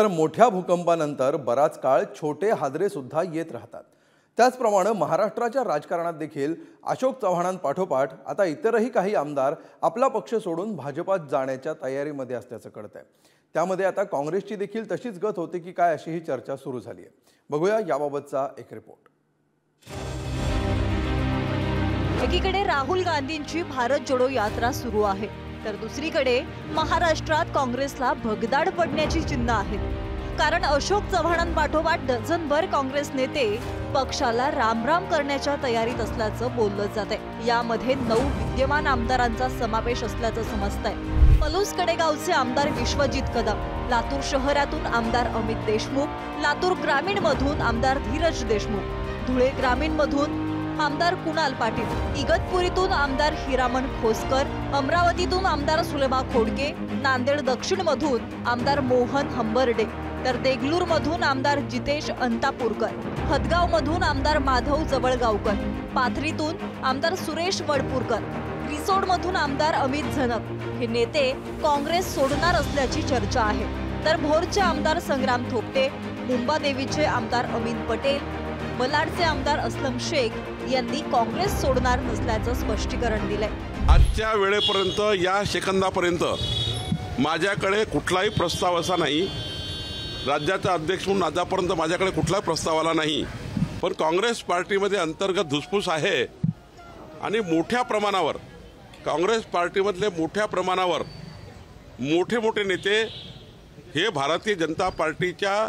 तर मोठ्या भूकंपानंतर बराच काळ छोटे हादरे सुद्धा येत राहतात। त्याचप्रमाणे महाराष्ट्राच्या राजकारणात देखील अशोक चव्हाणांपाठोपाठ आता इतरही काही आमदार आपला पक्ष सोडून भाजपात जाण्याच्या तयारीमध्ये असल्याचं कळतंय। त्यामध्ये आता काँग्रेसची देखील तशीच गत होते की काय अशी ही चर्चा सुरू झाली आहे। बघूया याबाबतचा एक रिपोर्ट। एकीकडे राहुल गांधींची भारत जोडो यात्रा सुरू आहे, तर दुसरीकडे महाराष्ट्रात काँग्रेसला भगदाड पडण्याची चिन्ह आहेत। कारण अशोक चव्हाणांपाठोपाठ डझनभर काँग्रेस नेते पक्षाला रामराम करण्याच्या तयारीत असल्याचं बोललं जातंय। यामध्ये 9 विद्यमान आमदारांचा समावेश असल्याचं समजतंय। पलूस कडेगावचे आमदार विश्वजित कदम, लातूर शहरातून आमदार अमित देशमुख, लातूर ग्रामीण मधून आमदार धीरज देशमुख, धुळे ग्रामीण मधून आमदार कुणाल पाटील, इगतपुरीतून आमदार हिरामण खोसकर, अमरावतीतून आमदार सुलेमा खोडके, नांदेड दक्षिण मधून आमदार मोहन हंबर्डे, तर देगलूर मधून आमदार जितेश अंतापूरकर, हदगाव मधून आमदार माधव जवळगावकर, पाथरीतून आमदार सुरेश वडपूरकर, रिसोड मधून आमदार अमित झनक हे नेते काँग्रेस सोडणार असल्याची चर्चा आहे। तर भोरचे आमदार संग्राम थोपटे, मुंबादेवीचे आमदार अमीन पटेल, बलाडचे आमदार असलम शेख यांनी काँग्रेस सोडणार नसल्याचं स्पष्टीकरण दिलंय। आजच्या वेळेपर्यंत या सेकंदापर्यंत माझ्याकडे कुठलाही प्रस्ताव असा नाही, राज्याचा अध्यक्ष म्हणून आतापर्यंत माझ्याकडे कुठलाही प्रस्ताव आला नाही। पण काँग्रेस पार्टीमध्ये अंतर्गत धुसफूस आहे आणि मोठ्या प्रमाणावर काँग्रेस पार्टीमधले मोठ्या प्रमाणावर मोठे मोठे नेते हे भारतीय जनता पार्टीच्या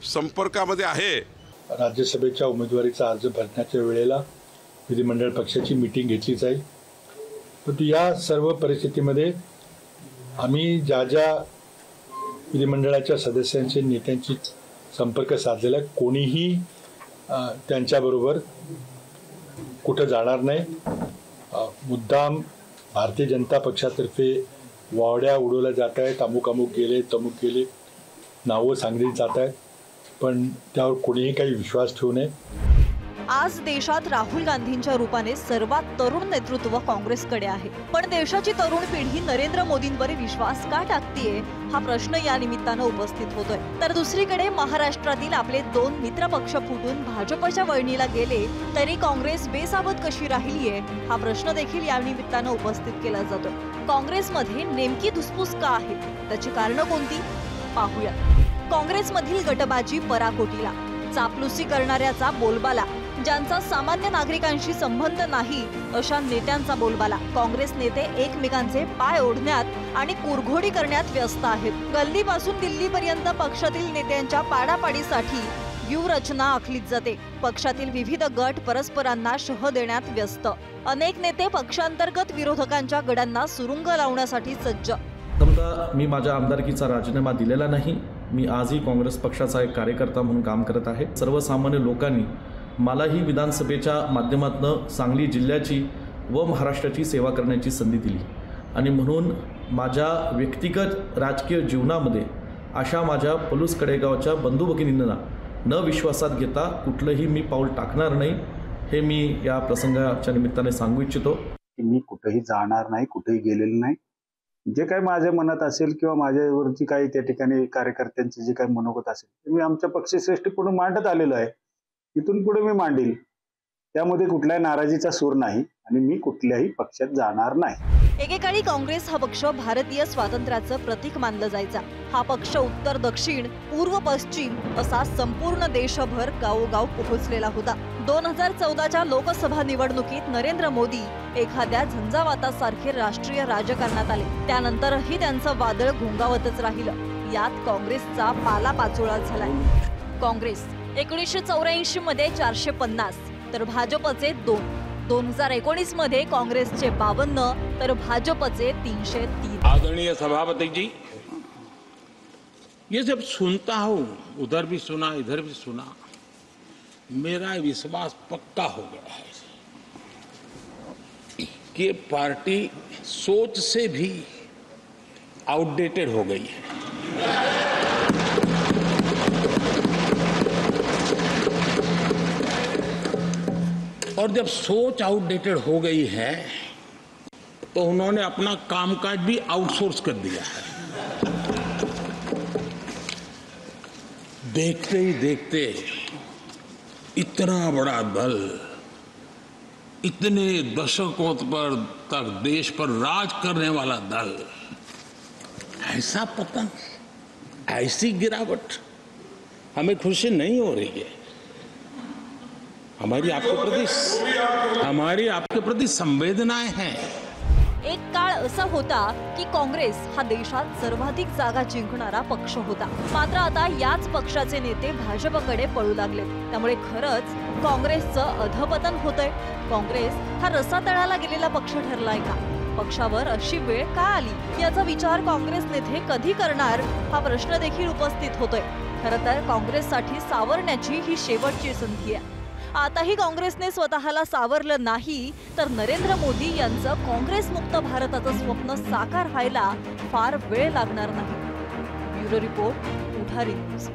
संपर्कामध्ये आहे। राज्यसभेच्या उमेदवारीचा अर्ज भरण्याच्या वेळेला विधिमंडळ पक्षाची मीटिंग घेतली जाईल। परंतु या सर्व परिस्थितीमध्ये आम्ही ज्या विधिमंडळाच्या सदस्यांचे नेत्यांची संपर्क साधलेला कोणीही त्यांच्याबरोबर कुठं जाणार नाही। मुद्दाम भारतीय जनता पक्षातर्फे वावड्या उडवल्या जात आहेत, अमुक गेले तमुक गेले नावं सांगली जात आहेत, पण त्यावर कोणीही काही विश्वास ठेवू नये। आज देशात राहुल गांधींच्या रूपाने सर्वात तरुण नेतृत्व काँग्रेसकडे आहे, पण देशाची तरुण पिढी नरेंद्र मोदींवर विश्वास का टाकतीये हा प्रश्न या निमित्तानं उपस्थित होतोय। तर दुसरीकडे महाराष्ट्रातील आपले 2 मित्रपक्ष फुटून भाजपच्या वळणीला गेले तरी काँग्रेस बेसावध कशी राहिलीये हा प्रश्न देखील या निमित्तानं उपस्थित केला जातोय। काँग्रेसमध्ये नेमकी धुसफूस का आहे, त्याची कारणं कोणती पाहूया। काँग्रेसमधील गटबाजी पराकोटीला, चापलुसी करणाऱ्याचा बोलबाला, ज्यांचा सामान्य नागरिकांशी संबंध नाही अशा नेत्यांचा बोलबाला। काँग्रेस नेते एकमेकांचे पाय ओढण्यात आणि कुरघोडी करण्यात व्यस्त आहेत। गल्लीपासून दिल्लीपर्यंत पक्षातील नेत्यांच्या पाडापाडीसाठी व्यूहरचना आखलीच जाते। पक्षातील विविध गट परस्परांना शह देण्यात व्यस्त। अनेक नेते पक्षांतर्गत विरोधकांच्या गडांना सुरुंग लावण्यासाठी सज्ज। समजा मी माझ्या आमदारकीचा राजीनामा दिलेला नाही, मी आजही काँग्रेस पक्षाचा एक कार्यकर्ता म्हणून काम करत आहे। सर्वसामान्य लोकांनी मलाही विधानसभेच्या माध्यमातून सांगली जिल्ह्याची व महाराष्ट्राची सेवा करण्याची संधी दिली आणि म्हणून माझ्या व्यक्तिगत राजकीय जीवनामध्ये अशा माझ्या पलूस कडेगावच्या बंधू भगिनींना न विश्वासात घेता कुठलंही मी पाऊल टाकणार नाही, हे मी या प्रसंगाच्या निमित्ताने सांगू इच्छितो। मी कुठेही जाणार नाही, कुठेही गेलेलो नाही। जे काही माझ्या मनात असेल किंवा माझ्यावरची काही त्या ठिकाणी कार्यकर्त्यांचे जे काही मनोगत असेल ते मी आमच्या पक्षश्रेष्ठी पुढे मांडत आलेलो आहे। इथून पुढे मी मांडील, त्यामध्ये कुठल्याही नाराजीचा सूर नाही आणि मी कुठल्याही पक्षात जाणार नाही। एकेकाळी काँग्रेस हा पक्ष भारतीय स्वातंत्र्याचं प्रतीक मानलं जायचा। हा पक्ष उत्तर दक्षिण पूर्व पश्चिम असा संपूर्ण देशभर गावोगाव पोहोचलेला होता। 2014च्या लोकसभा निवडणुकीत नरेंद्र मोदी एखाद्या झंझावातासारखे राष्ट्रीय राजकारणात आले, त्यानंतरही त्यांचं वादळ घोंगावतच राहिलं। यात काँग्रेसचा पालापाचोळा झालाय। काँग्रेस 1984 मध्ये 450 तर भाजपचे 2, 2019 मध्ये काँग्रेसचे 52 तर भाजपचे 303। आदरणीय सभापति जी, ये जब सुनता हूं, उधर भी सुना इधर भी सुना, मेरा विश्वास पक्का हो गया है कि ये पार्टी सोच से भी आउटडेटेड हो गई है। और जब सोच आउटडेटेड हो गई है तो उन्होंने अपना कामकाज भी आउटसोर्स कर दिया है। देखते ही देखते इतना बड़ा दल, इतने दशकों पर तक देश पर राज करने वाला दल, ऐसा पतन, ऐसी गिरावट, हमें खुशी नहीं हो रही है। हमारी आपके प्रति संवेदनाएं हैं। एक काळ असा होता की काँग्रेस हा देशात सर्वाधिक जागा जिंकणारा पक्ष होता। मात्र आता याच पक्षाचे नेते भाजपकडे पळू लागले। त्यामुळे खरंच काँग्रेसचं अधपतन होतंय। काँग्रेस हा रसातळाला गेलेला पक्ष ठरलाय का? पक्षावर अशी वेळ का आली याचा विचार काँग्रेस नेते कधी करणार हा प्रश्न देखील उपस्थित होतोय। खरं तर काँग्रेससाठी सावरण्याची ही शेवटची संधी आहे। आताही काँग्रेसने स्वतःला सावरलं नाही तर नरेंद्र मोदी यांचं काँग्रेस मुक्त भारताचं स्वप्न साकार व्हायला फार वेळ लागणार नाही। ब्युरो रिपोर्ट, पुढारी न्यूज।